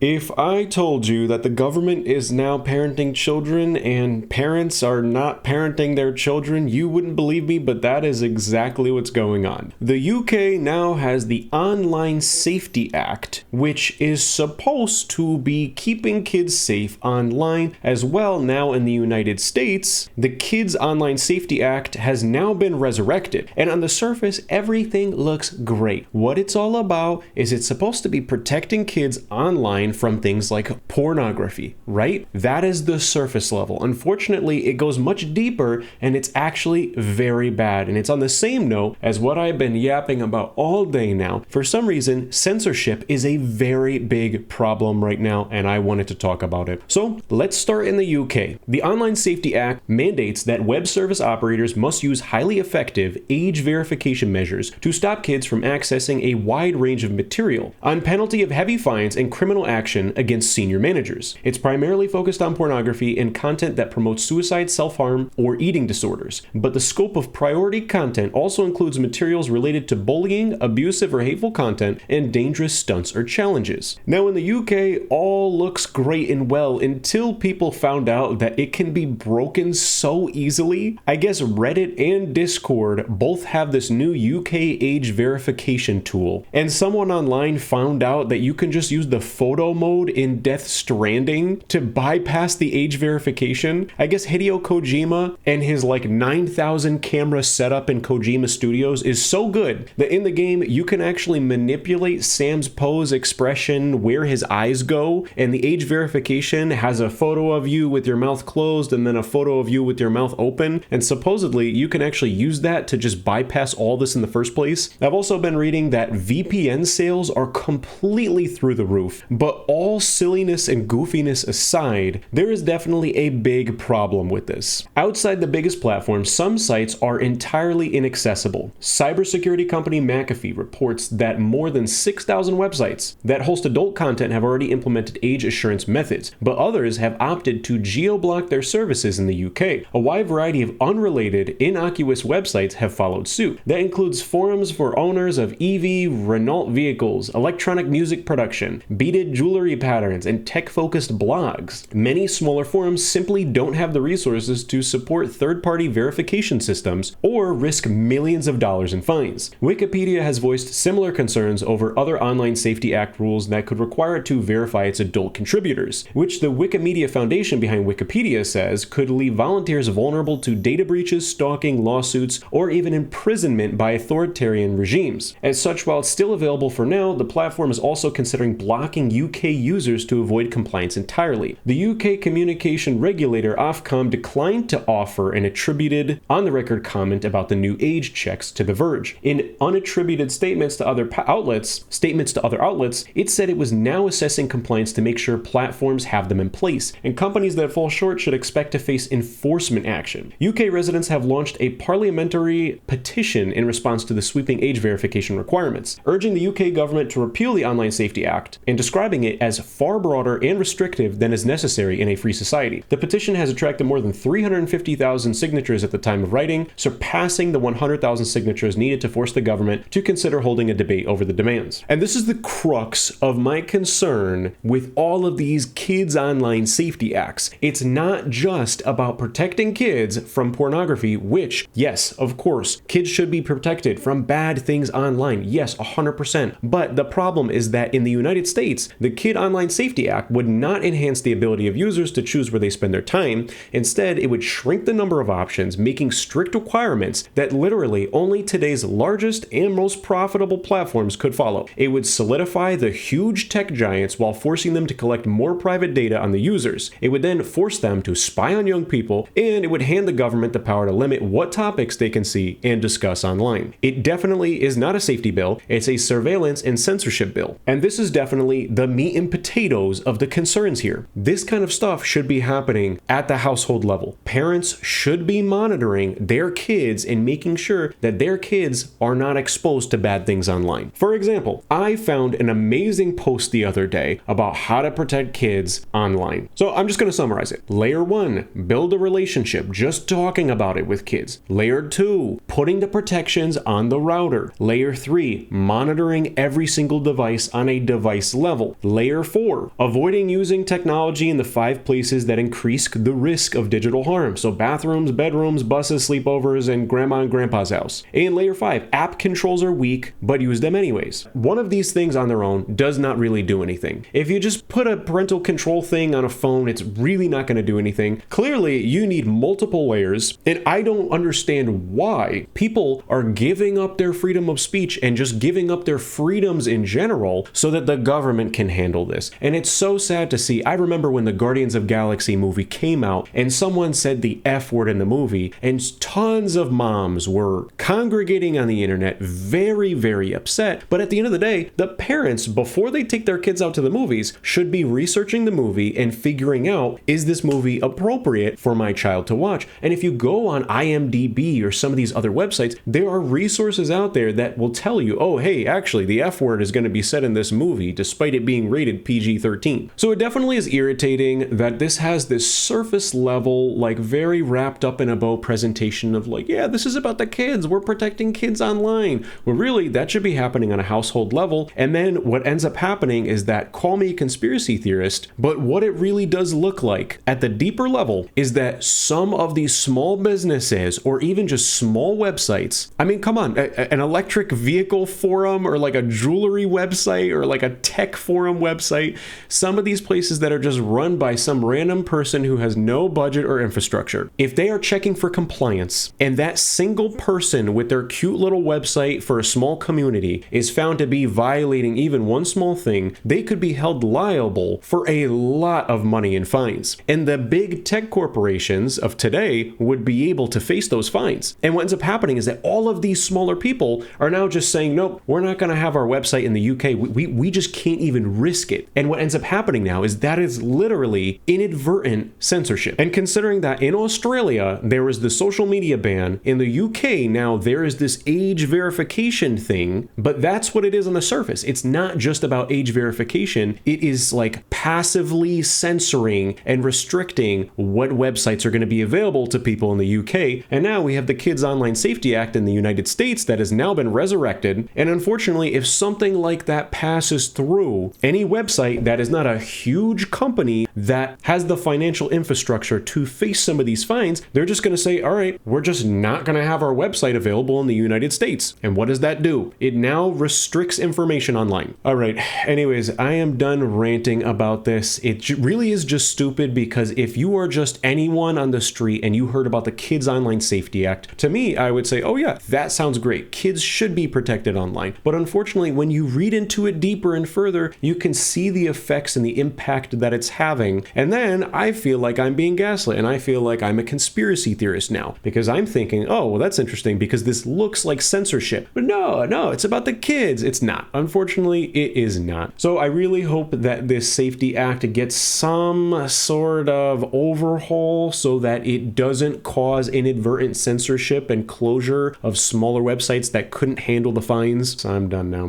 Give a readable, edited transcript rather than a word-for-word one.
If I told you that the government is now parenting children and parents are not parenting their children, you wouldn't believe me, but that is exactly what's going on. The UK now has the Online Safety Act, which is supposed to be keeping kids safe online as well. Now in the United States, the Kids Online Safety Act has now been resurrected, and on the surface, everything looks great. What it's all about is it's supposed to be protecting kids online from things like pornography, right? That is the surface level. Unfortunately, it goes much deeper and it's actually very bad. And it's on the same note as what I've been yapping about all day now. For some reason, censorship is a very big problem right now, and I wanted to talk about it. So let's start in the UK. The Online Safety Act mandates that web service operators must use highly effective age verification measures to stop kids from accessing a wide range of material, on penalty of heavy fines and criminal action against senior managers. It's primarily focused on pornography and content that promotes suicide, self-harm, or eating disorders. But the scope of priority content also includes materials related to bullying, abusive or hateful content, and dangerous stunts or challenges. Now in the UK, all looks great and well until people found out that it can be broken so easily. I guess Reddit and Discord both have this new UK age verification tool, and someone online found out that you can just use the photo mode in Death Stranding to bypass the age verification. I guess Hideo Kojima and his 9,000 camera setup in Kojima Studios is so good that in the game you can actually manipulate Sam's pose, expression, where his eyes go, and the age verification has a photo of you with your mouth closed and then a photo of you with your mouth open, and supposedly you can actually use that to just bypass all this in the first place. I've also been reading that VPN sales are completely through the roof, but all silliness and goofiness aside, there is definitely a big problem with this. Outside the biggest platforms, some sites are entirely inaccessible. Cybersecurity company McAfee reports that more than 6,000 websites that host adult content have already implemented age assurance methods, but others have opted to geo-block their services in the UK. A wide variety of unrelated, innocuous websites have followed suit. That includes forums for owners of EV, Renault vehicles, electronic music production, beaded jewelry patterns, and tech-focused blogs. Many smaller forums simply don't have the resources to support third-party verification systems or risk millions of dollars in fines. Wikipedia has voiced similar concerns over other Online Safety Act rules that could require it to verify its adult contributors, which the Wikimedia Foundation behind Wikipedia says could leave volunteers vulnerable to data breaches, stalking, lawsuits, or even imprisonment by authoritarian regimes. As such, while it's still available for now, the platform is also considering blocking UK users to avoid compliance entirely. The UK communication regulator Ofcom declined to offer an attributed, on-the-record comment about the new age checks to The Verge. In unattributed statements to other outlets, it said it was now assessing compliance to make sure platforms have them in place, and companies that fall short should expect to face enforcement action. UK residents have launched a parliamentary petition in response to the sweeping age verification requirements, urging the UK government to repeal the Online Safety Act and describing it as far broader and restrictive than is necessary in a free society. The petition has attracted more than 350,000 signatures at the time of writing, surpassing the 100,000 signatures needed to force the government to consider holding a debate over the demands. And this is the crux of my concern with all of these kids' online safety acts. It's not just about protecting kids from pornography, which, yes, of course, kids should be protected from bad things online. Yes, 100%. But the problem is that in the United States, the Kid Online Safety Act would not enhance the ability of users to choose where they spend their time. Instead, it would shrink the number of options, making strict requirements that literally only today's largest and most profitable platforms could follow. It would solidify the huge tech giants while forcing them to collect more private data on the users. It would then force them to spy on young people, and it would hand the government the power to limit what topics they can see and discuss online. It definitely is not a safety bill, it's a surveillance and censorship bill. And this is definitely the meat and potatoes of the concerns here. This kind of stuff should be happening at the household level. Parents should be monitoring their kids and making sure that their kids are not exposed to bad things online. For example, I found an amazing post the other day about how to protect kids online. So I'm just going to summarize it. Layer 1, build a relationship, just talking about it with kids. Layer 2, putting the protections on the router. Layer 3, monitoring every single device on a device level. Layer 4, avoiding using technology in the 5 places that increase the risk of digital harm. So bathrooms, bedrooms, buses, sleepovers, and grandma and grandpa's house. And layer 5, app controls are weak, but use them anyways. One of these things on their own does not really do anything. If you just put a parental control thing on a phone, it's really not going to do anything. Clearly, you need multiple layers, and I don't understand why people are giving up their freedom of speech and just giving up their freedoms in general so that the government can handle this. And it's so sad to see. I remember when the Guardians of Galaxy movie came out and someone said the F word in the movie, and tons of moms were congregating on the internet, very, very upset. But at the end of the day, the parents, before they take their kids out to the movies, should be researching the movie and figuring out, is this movie appropriate for my child to watch? And if you go on IMDb or some of these other websites, there are resources out there that will tell you, oh, hey, actually, the F word is going to be said in this movie, despite it being rated PG-13. So it definitely is irritating that this has this surface level, like very wrapped up in a bow presentation of like, yeah, this is about the kids, we're protecting kids online. Well, really, that should be happening on a household level. And then what ends up happening is that, call me a conspiracy theorist, but what it really does look like at the deeper level is that some of these small businesses or even just small websites, I mean, come on, an electric vehicle forum or like a jewelry website or like a tech forum website, some of these places that are just run by some random person who has no budget or infrastructure, if they are checking for compliance and that single person with their cute little website for a small community is found to be violating even one small thing, they could be held liable for a lot of money in fines. And the big tech corporations of today would be able to face those fines. And what ends up happening is that all of these smaller people are now just saying, nope, we're not going to have our website in the UK. We just can't even risk it. And what ends up happening now is that is literally inadvertent censorship. And considering that in Australia, there was the social media ban, in the UK now there is this age verification thing, but that's what it is on the surface. It's not just about age verification. It is like passively censoring and restricting what websites are going to be available to people in the UK. And now we have the Kids Online Safety Act in the United States that has now been resurrected. And unfortunately, if something like that passes through, any website that is not a huge company that has the financial infrastructure to face some of these fines, they're just going to say, all right, we're just not going to have our website available in the United States. And what does that do? It now restricts information online. All right. Anyways, I am done ranting about this. It really is just stupid because if you are just anyone on the street and you heard about the Kids Online Safety Act, to me, I would say, oh yeah, that sounds great. Kids should be protected online. But unfortunately, when you read into it deeper and further, you can see the effects and the impact that it's having. And then I feel like I'm being gaslit and I feel like I'm a conspiracy theorist now because I'm thinking, oh, well, that's interesting because this looks like censorship. But no, it's about the kids. It's not. Unfortunately, it is not. So I really hope that this Safety Act gets some sort of overhaul so that it doesn't cause inadvertent censorship and closure of smaller websites that couldn't handle the fines. So I'm done now.